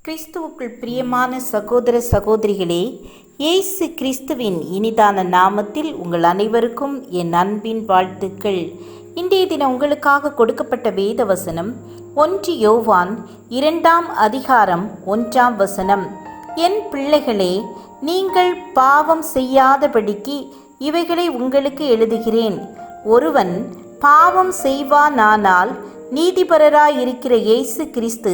கிறிஸ்துவுக்குள் பிரியமான சகோதர சகோதரிகளே, இயேசு கிறிஸ்துவின் இனிதான நாமத்தில் உங்கள் அனைவருக்கும் என் அன்பின் வாழ்த்துக்கள். இன்றைய தினம் உங்களுக்காக கொடுக்கப்பட்ட வேத வசனம் 1 யோவான் 2ஆம் அதிகாரம் 1ஆம் வசனம். என் பிள்ளைகளே, நீங்கள் பாவம் செய்யாதபடிக்கு இவைகளை உங்களுக்கு எழுதுகிறேன். ஒருவன் பாவம் செய்வானானால் நீதிபரராயிருக்கிற இயேசு கிறிஸ்து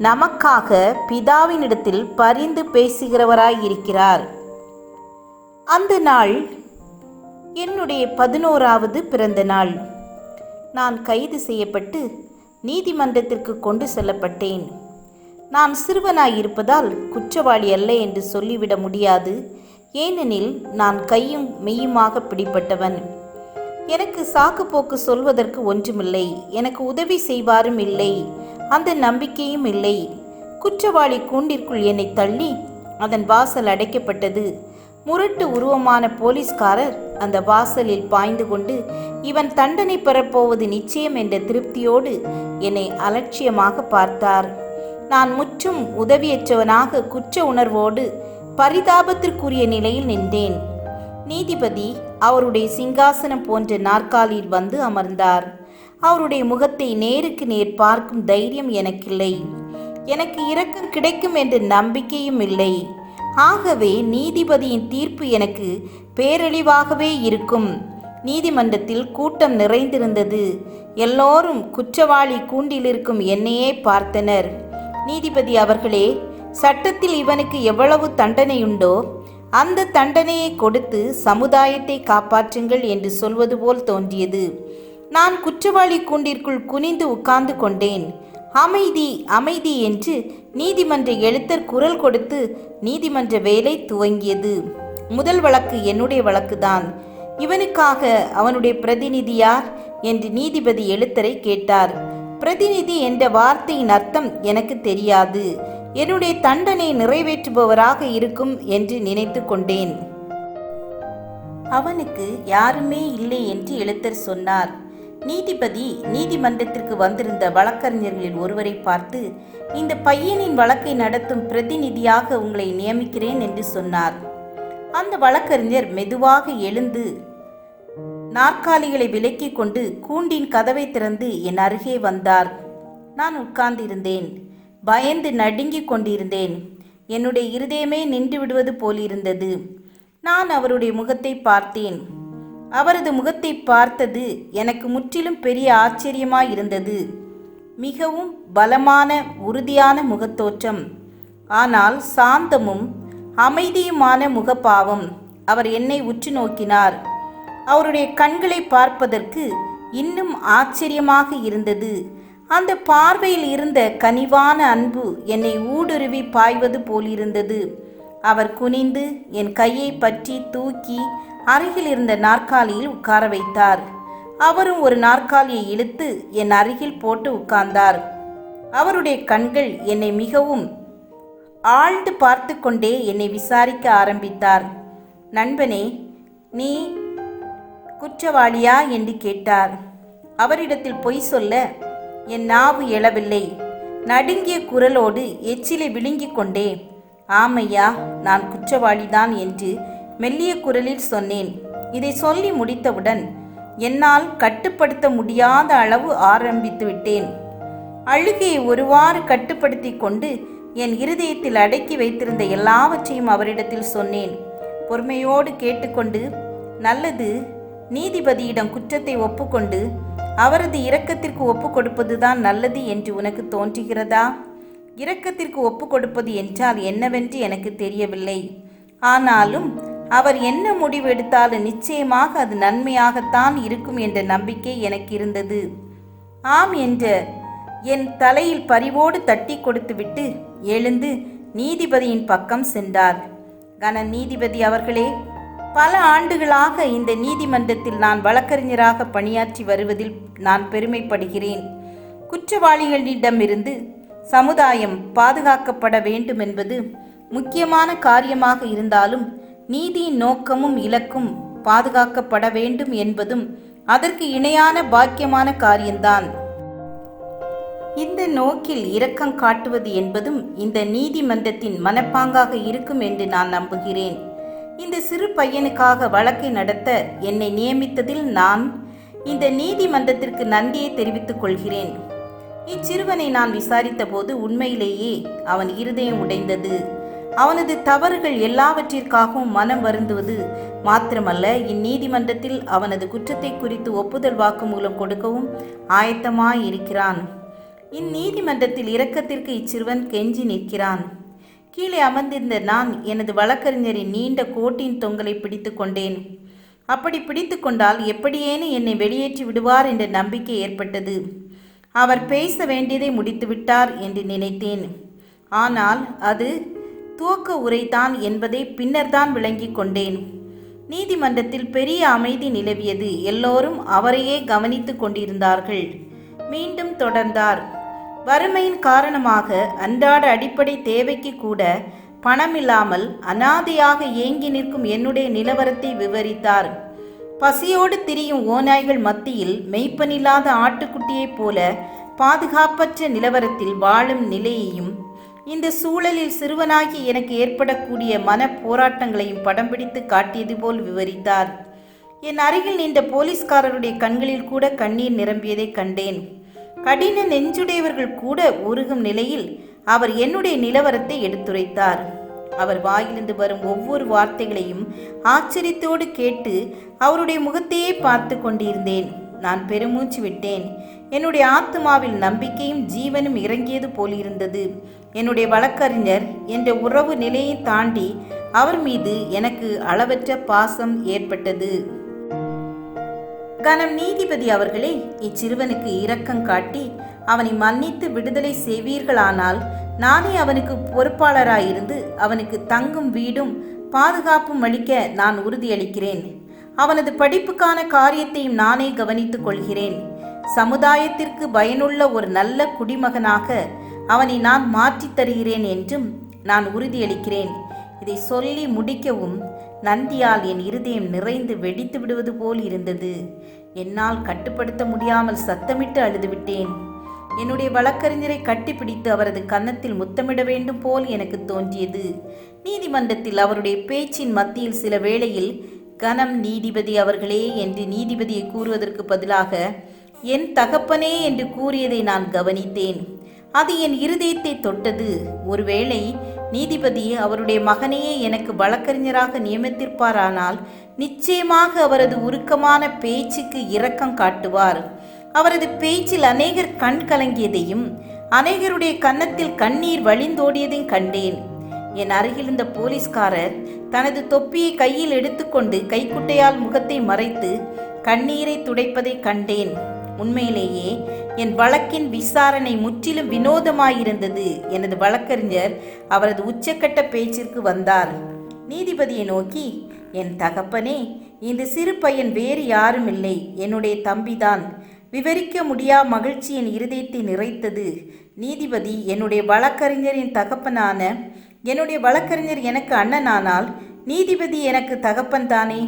நமக்காக பிதாவினிடத்தில் பரிந்து பேசுகிறவராயிருக்கிறார். அந்த நாள் என்னுடைய 11வது பிறந்த நாள். நான் கைது செய்யப்பட்டு நீதிமன்றத்திற்கு கொண்டு செல்லப்பட்டேன். நான் சிறுவனாயிருப்பதால் குற்றவாளி அல்ல என்று சொல்லிவிட முடியாது. ஏனெனில் நான் கையும் மெய்யுமாக பிடிப்பட்டவன். எனக்கு சாக்குப்போக்கு சொல்வதற்கு ஒன்றுமில்லை. எனக்கு உதவி செய்வாரும் இல்லை. அந்த நம்பிக்கையும் இல்லை. குற்றவாளி கூண்டிற்குள் என்னை தள்ளி அதன் வாசல் அடைக்கப்பட்டது. முரட்டு உருவமான போலீஸ்காரர் அந்த வாசலில் பாய்ந்து கொண்டு இவன் தண்டனை பெறப்போவது நிச்சயம் என்ற திருப்தியோடு என்னை அலட்சியமாக பார்த்தார். நான் முற்றும் உதவியற்றவனாக குற்ற உணர்வோடு பரிதாபத்திற்குரிய நிலையில் நின்றேன். நீதிபதி அவருடைய சிங்காசனம் போன்ற நாற்காலியில் வந்து அமர்ந்தார். அவருடைய முகத்தை நேருக்கு நேர் பார்க்கும் தைரியம் எனக்கில்லை. எனக்கு இரக்கம் கிடைக்கும் என்ற நம்பிக்கையும் இல்லை. ஆகவே நீதிபதியின் தீர்ப்பு எனக்கு பேரழிவாகவே இருக்கும். நீதிமன்றத்தில் கூட்டம் நிறைந்திருந்தது. எல்லோரும் குற்றவாளி கூண்டில் இருக்கும் என்னையே பார்த்தனர். நீதிபதி அவர்களே, சட்டத்தில் இவனுக்கு எவ்வளவு தண்டனையுண்டோ அந்த தண்டனையை கொடுத்து சமுதாயத்தை காப்பாற்றுங்கள் என்று சொல்வது போல் தோன்றியது. நான் குற்றவாளி கூண்டிற்குள் குனிந்து உட்கார்ந்து கொண்டேன். அமைதி அமைதி என்று நீதிமன்ற எழுத்தர் குரல் கொடுத்து நீதிமன்ற வேலை துவங்கியது. முதல் வழக்கு என்னுடைய வழக்குதான். இவனுக்காக அவனுடைய பிரதிநிதி யார் என்று நீதிபதி எழுத்தரை கேட்டார். பிரதிநிதி என்ற வார்த்தையின் அர்த்தம் எனக்கு தெரியாது. என்னுடைய தண்டனை நிறைவேற்றுபவராக இருக்கும் என்று நினைத்து கொண்டேன். அவனுக்கு யாருமே இல்லை என்று எழுத்தர் சொன்னார். நீதிபதி நீதிமன்றத்திற்கு வந்திருந்த வழக்கறிஞர்களில் ஒருவரை பார்த்து, இந்த பையனின் வழக்கை நடத்தும் பிரதிநிதியாக உங்களை நியமிக்கிறேன் என்று சொன்னார். அந்த வழக்கறிஞர் மெதுவாக எழுந்து நாற்காலிகளை விலக்கி கொண்டு கூண்டின் கதவை திறந்து என் அருகே வந்தார். நான் உட்கார்ந்திருந்தேன். பயந்து நடுங்கிக் கொண்டிருந்தேன். என்னுடைய இருதயமே நின்று விடுவது போலிருந்தது. நான் அவருடைய முகத்தை பார்த்தேன். அவரது முகத்தை பார்த்தது எனக்கு முற்றிலும் பெரிய ஆச்சரியமாயிருந்தது. மிகவும் பலமான உறுதியான முகத்தோற்றம், ஆனால் சாந்தமும் அமைதியுமான முகபாவம். அவர் என்னை உற்று நோக்கினார். அவருடைய கண்களை பார்ப்பதற்கு இன்னும் ஆச்சரியமாக இருந்தது. அந்த பார்வையில் இருந்த கனிவான அன்பு என்னை ஊடுருவி பாய்வது போலிருந்தது. அவர் குனிந்து என் கையை பற்றி தூக்கி அருகில் இருந்த நாற்காலியில் உட்கார வைத்தார். அவரும் ஒரு நாற்காலியை இழுத்து என் அருகில் போட்டு உட்கார்ந்தார். அவருடைய கண்கள் என்னை மிகவும் ஆழ்ந்து பார்த்து கொண்டே என்னை விசாரிக்க ஆரம்பித்தார். நண்பனே, நீ குற்றவாளியா என்று கேட்டார். அவரிடத்தில் பொய் சொல்ல என் நாவு எழவில்லை. நடுங்கிய குரலோடு எச்சிலை விழுங்கிக் கொண்டே, ஆமையா, நான் குற்றவாளிதான் என்று மெல்லிய குரலில் சொன்னேன். இதை சொல்லி முடித்தவுடன் என்னால் கட்டுப்படுத்த முடியாத அளவு ஆரம்பித்து விட்டேன். அழுகையை ஒருவாறு கட்டுப்படுத்தி கொண்டு என் இருதயத்தில் அடக்கி வைத்திருந்த எல்லாவற்றையும் அவரிடத்தில் சொன்னேன். பொறுமையோடு கேட்டுக்கொண்டு, நல்லது, நீதிபதியிடம் குற்றத்தை ஒப்புக்கொண்டு அவரது இரக்கத்திற்கு ஒப்பு கொடுப்பதுதான் நல்லது என்று உனக்கு தோன்றுகிறதா? இரக்கத்திற்கு ஒப்பு கொடுப்பது என்றால் என்னவென்று எனக்கு தெரியவில்லை. ஆனாலும் அவர் என்ன முடிவு எடுத்தாலும் நிச்சயமாக அது நன்மையாகத்தான் இருக்கும் என்ற நம்பிக்கை எனக்கு இருந்தது. ஆம் என்ற என் தலையில் பரிவோடு தட்டி கொடுத்துவிட்டு எழுந்து நீதிபதியின் பக்கம் சென்றார். கன நீதிபதி அவர்களே, பல ஆண்டுகளாக இந்த நீதிமன்றத்தில் நான் வழக்கறிஞராக பணியாற்றி வருவதில் நான் பெருமைப்படுகிறேன். குற்றவாளிகளிடமிருந்து சமுதாயம் பாதுகாக்கப்பட வேண்டும் என்பது முக்கியமான காரியமாக இருந்தாலும், நீதியின் நோக்கமும் இலக்கும் பாதுகாக்கப்பட வேண்டும் என்பதும் அதற்கு இணையான பாக்கியமான காரியம்தான். இந்த நோக்கில் இரக்கம் காட்டுவது என்பதும் இந்த நீதிமன்றத்தின் மனப்பாங்காக இருக்கும் என்று நான் நம்புகிறேன். இந்த சிறு பையனுக்காக வழக்கை நடத்த என்னை நியமித்ததில் நான் இந்த நீதிமன்றத்திற்கு நன்றியை தெரிவித்துக் கொள்கிறேன். இச்சிறுவனை நான் விசாரித்த போது உண்மையிலேயே அவன் இருதயம் உடைந்தது. அவனது தவறுகள் எல்லாவற்றிற்காகவும் மனம் வருந்துவது மாத்திரமல்ல, இந்நீதிமன்றத்தில் அவனது குற்றத்தை குறித்து ஒப்புதல் வாக்குமூலம் கொடுக்கவும் ஆயத்தமாயிருக்கிறான். இந்நீதிமன்றத்தில் இரக்கத்திற்கு இச்சிறுவன் கெஞ்சி நிற்கிறான். கீழே அமர்ந்திருந்த நான் எனது வழக்கறிஞரின் நீண்ட கோட்டின் தொங்கலை பிடித்து கொண்டேன். அப்படி பிடித்து கொண்டால் எப்படியேனும் என்னை வெளியேற்றி விடுவார் என்ற நம்பிக்கை ஏற்பட்டது. அவர் பேச வேண்டியதை முடித்துவிட்டார் என்று நினைத்தேன். ஆனால் அது துவக்க உரைதான் என்பதை பின்னர்தான் விளங்கி கொண்டேன். நீதிமன்றத்தில் பெரிய அமைதி நிலவியது. எல்லோரும் அவரையே கவனித்து கொண்டிருந்தார்கள். மீண்டும் தொடர்ந்தார். வறுமையின் காரணமாக அன்றாட அடிப்படை தேவைக்கு கூட பணமில்லாமல் அனாதையாக ஏங்கி நிற்கும் என்னுடைய நிலவரத்தை விவரித்தார். பசியோடு திரியும் ஓநாய்கள் மத்தியில் மெய்ப்பனில்லாத ஆட்டுக்குட்டியைப் போல பாதுகாப்பற்ற நிலவரத்தில் வாழும் நிலையையும், இந்த சூழலில் சிறுவனாகி எனக்கு ஏற்படக்கூடிய மன போராட்டங்களையும் படம் பிடித்து காட்டியது போல் விவரித்தார். என் அருகில் நின்ற போலீஸ்காரருடைய கண்களில் கூட கண்ணீர் நிரம்பியதை கண்டேன். கடின நெஞ்சுடையவர்கள் கூட உருகும் நிலையில் அவர் என்னுடைய நிலவரத்தை எடுத்துரைத்தார். அவர் வாயிலிருந்து வரும் ஒவ்வொரு வார்த்தைகளையும் ஆச்சரியத்தோடு கேட்டு அவருடைய முகத்தையே பார்த்து கொண்டிருந்தேன். நான் பெருமூச்சு விட்டேன். என்னுடைய ஆத்மாவில் நம்பிக்கையும் ஜீவனும் இறங்கியது போலிருந்தது. என்னுடைய வழக்கறிஞர் என்ற உறவு நிலையை தாண்டி அவர் மீது எனக்கு அளவற்ற பாசம் ஏற்பட்டது. கனம் நீதிபதி அவர்களே, இச்சிறுவனுக்கு இரக்கம் காட்டி அவனை மன்னித்து விடுதலை செய்வீர்களானால் நானே அவனுக்கு பொறுப்பாளராயிருந்து அவனுக்கு தங்கும் வீடும் பாதுகாப்பும் அளிக்க நான் உறுதியளிக்கிறேன். அவனது படிப்புக்கான காரியத்தையும் நானே கவனித்துக் கொள்கிறேன். சமுதாயத்திற்கு பயனுள்ள ஒரு நல்ல குடிமகனாக அவனை நான் மாற்றித் தருகிறேன் என்றும் நான் உறுதியளிக்கிறேன். இதை சொல்லி முடிக்கவும் நந்தியால் என் இருதயம் நிறைந்து வெடித்து விடுவது போல் இருந்தது. என்னால் கட்டுப்படுத்த முடியாமல் சத்தமிட்டு அழுதுவிட்டேன். என்னுடைய வழக்கறிஞரை கட்டிப்பிடித்து அவரது கன்னத்தில் முத்தமிட வேண்டும் போல் எனக்கு தோன்றியது. நீதிமன்றத்தில் அவருடைய பேச்சின் மத்தியில் சில வேளையில் கனம் நீதிபதி அவர்களே என்று நீதிபதியை கூறுவதற்கு பதிலாக என் தகப்பனே என்று கூறியதை நான் கவனித்தேன். அது என் இருதயத்தை தொட்டது. ஒருவேளை நீதிபதி அவருடைய மகனையே எனக்கு வழக்கறிஞராக நியமித்திருப்பாரானால் நிச்சயமாக அவரது உருக்கமான பேச்சுக்கு இரக்கம் காட்டுவார். அவரது பேச்சில் அநேகர் கண் கலங்கியதையும் அநேகருடைய கன்னத்தில் கண்ணீர் வழிந்தோடியதையும் கண்டேன். என் அருகில் இருந்த போலீஸ்காரர் தனது தொப்பியை கையில் எடுத்துக்கொண்டு கைக்குட்டையால் முகத்தை மறைத்து கண்ணீரை துடைப்பதை கண்டேன். உண்மையிலேயே என் வழக்கின் விசாரணை முற்றிலும் வினோதமாயிருந்தது. எனது வழக்கறிஞர் அவரது உச்சக்கட்ட பேச்சிற்கு வந்தார். நீதிபதியை நோக்கி, என் தகப்பனே, இந்த சிறு பையன் வேறு யாரும் இல்லை, என்னுடைய தம்பிதான். விவரிக்க முடியா மகிழ்ச்சி என் இருதயத்தை நிறைத்தது. நீதிபதி, என்னுடைய வழக்கறிஞரின் தகப்பனான என்னுடைய வழக்கறிஞர் எனக்கு அண்ணனானால் நீதிபதி எனக்கு தகப்பன் தானே?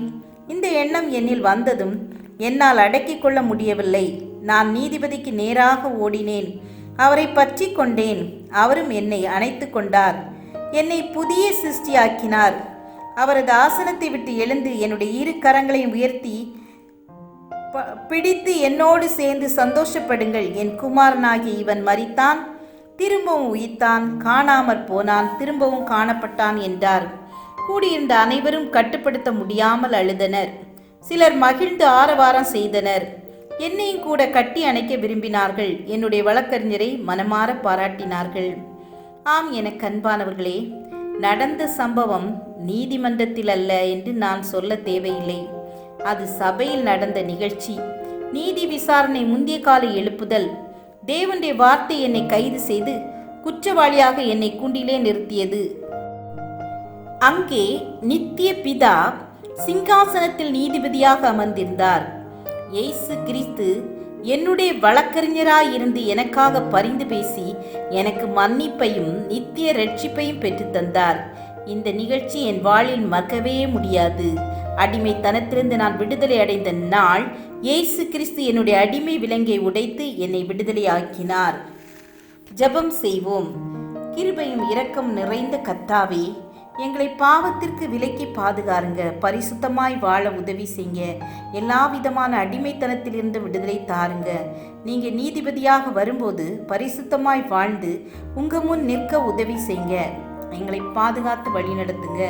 இந்த எண்ணம் என்னில் வந்ததும் என்னால் அடக்கிக் கொள்ள முடியவில்லை. நான் நீதிபதிக்கு நேராக ஓடினேன். அவரை பற்றி கொண்டேன். அவரும் என்னை அணைத்து கொண்டார். என்னை புதிய சிருஷ்டியாக்கினார். அவரது ஆசனத்தை விட்டு எழுந்து என்னுடைய இரு கரங்களையும் உயர்த்தி பிடித்து என்னோடு சேர்ந்து சந்தோஷப்படுங்கள். என் குமாரனாகிய இவன் மரித்தான், திரும்பவும் உயிர்த்தான், காணாமற் போனான், திரும்பவும் காணப்பட்டான் என்றார். கூடியிருந்த அனைவரும் கட்டுப்படுத்த முடியாமல் அழுதனர். சிலர் மகிழ்ந்து ஆரவாரம் செய்தனர். என்னையும் கூட கட்டி அணைக்க விரும்பினார்கள். என்னுடைய வழக்கறிஞரை மனமாற பாராட்டினார்கள். ஆம், எனக்கு அன்பானவர்களே, நடந்த சம்பவம் நீதிமன்றத்தில் அல்ல என்று நான் சொல்ல தேவையில்லை. அது சபையில் நடந்த நிகழ்ச்சி. நீதி விசாரணை முந்திய கால எழுப்புதல். தேவனுடைய வார்த்தை என்னை கைது செய்து குற்றவாளியாக என்னை கூண்டிலே நிறுத்தியது. அங்கே நித்திய பிதா சிங்காசனத்தில் நீதிபதியாக அமர்ந்திருந்தார். இயேசு கிறிஸ்து என்னுடைய வழக்கறிஞராயிருந்து எனக்காக பரிந்து பேசி எனக்கு மன்னிப்பையும் நித்திய ரட்சிப்பையும் பெற்றுத்தந்தார். இந்த நிகழ்ச்சி என் வாழ்வில் மறக்கவே முடியாது. அடிமைத்தனத்திலிருந்து நான் விடுதலை அடைந்த நாள் இயேசு கிறிஸ்து என்னுடைய அடிமை விலங்கை உடைத்து என்னை விடுதலை ஆக்கினார். ஜெபம் செய்வோம். கிருபையும் இரக்கம் நிறைந்த கர்த்தாவே, எங்களை பாவத்திற்கு விலக்கி பாதுகாருங்க. பரிசுத்தமாய் வாழ உதவி செய்யுங்க. எல்லா விதமான அடிமைத்தனத்திலிருந்து விடுதலை தாருங்க. நீங்க நீதிபதியாக வரும்போது பரிசுத்தமாய் வாழ்ந்து உங்க முன் நிற்க உதவி செய்யுங்க. எங்களை பாதுகாத்து வழி நடத்துங்க.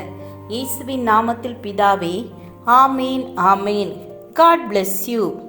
இயேசுவின் நாமத்தில் பிதாவே, ஆமேன், ஆமேன். God bless you.